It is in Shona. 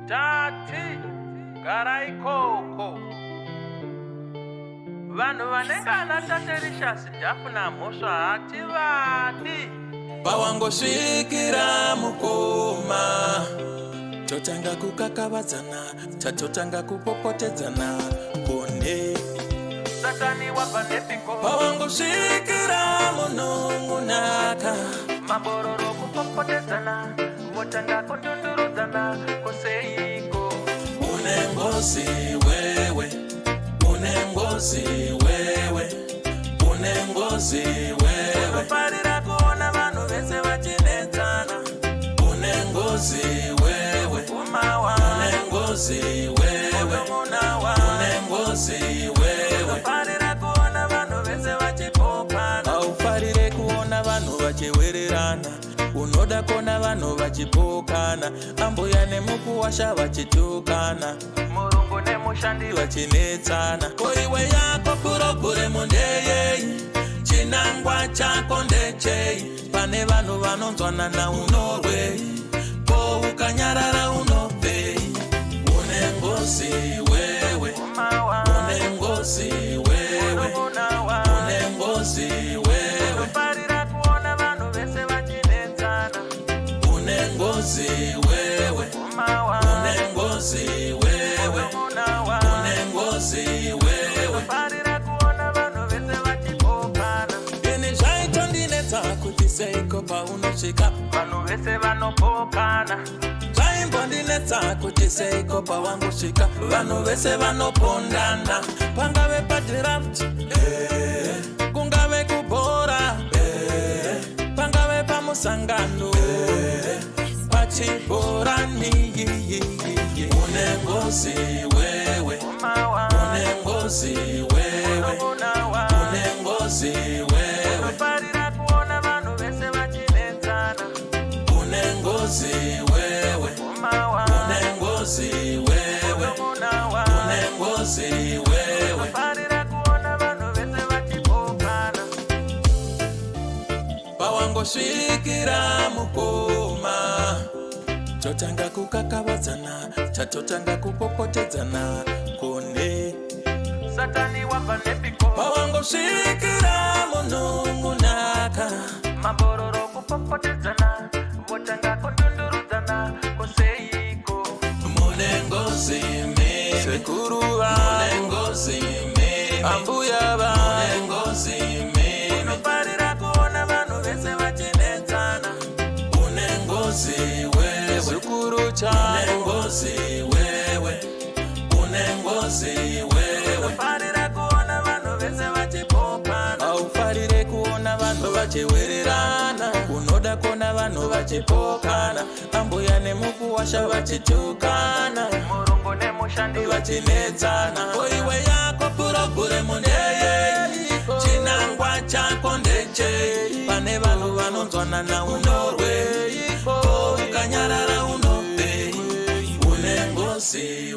Tati garai koko vanhu vanenge ana taterishasi ndafuna mhosva hativadi pawangosvikira mukoma totanga kukakavadzana tatotanga kupopotedzana konde satani wabva nepiko pawangosvikira munongunaka mabororo kupopotedzana votanga kundundurudzana koseiko une ngozi wewe une ngozi wewe une ngozi wewe unofarira kuona vanhu vese vachinetsana une ngozi wewe umawa une ngozi wewe unomunawa une ngozi wewe unofarira kuona vanhu vese vachipopana aufarire kuona vanhu vachiwererana unoda kuona vanhu vachipokana ambuya nemukuwasha vachitukana murungu nemushandi vachinetsana koiwe yako puroguremu ndeyei chinangwa chako ndechei pane vanhu vanonzwanana unorwei ko ukanyarara unopei une ngozi wewe umawa une ngozi wewe unomunawa une ngozi wewe unofarira kuona vanhu vese vachinetsana une ngozi wewe umawa une ngozi wewe unomunawa une ngozi wewe unofarira kuona vanhu vese vachipopana ini zvaitondinetsa kuti seiko paunosvika vanhu vese vanopokana zvaimbondinetsa kuti seiko pawangosvika vanhu vese vanopondana pangave padhiraft kungave kubhora pangave pamusangano pachibhorani une ngozi wewe umawa une ngozi wewe unomunawa une ngozi wewe unofarira kuona vanhu vese vachinetsana une ngozi wewe umawa une ngozi wewe unomunawa une ngozi wewe unofarira kuona vanhu vese vachipopana pawangosvikira mukoma totanga kukakavadzana tatotanga kupopotedzana konde satani wabva nepiko pawangosvikira munongunaka mabororo kupopotedzana votanga kundundurudzana koseiko mune ngozi mimi sekuru mune ngozi mimi ambuya mune ngozi mimi unofarira kuona vanhu vese vachinetsana une ngozi wewe zukuru une ngozi wewe une ngozi wewe unofarira kuona vanhu vese vachipopana aufarire kuona vanhu vachiwererana unoda kuona vanhu vachipokana ambuya nemukuwasha vachitukana murungu nemushandi vachinetsana koiwe yako puroguremu ndeyei chinangwa chako ndechei pane vanhu vanonzwanana unorwei ko ukanyarara unopei une ngozi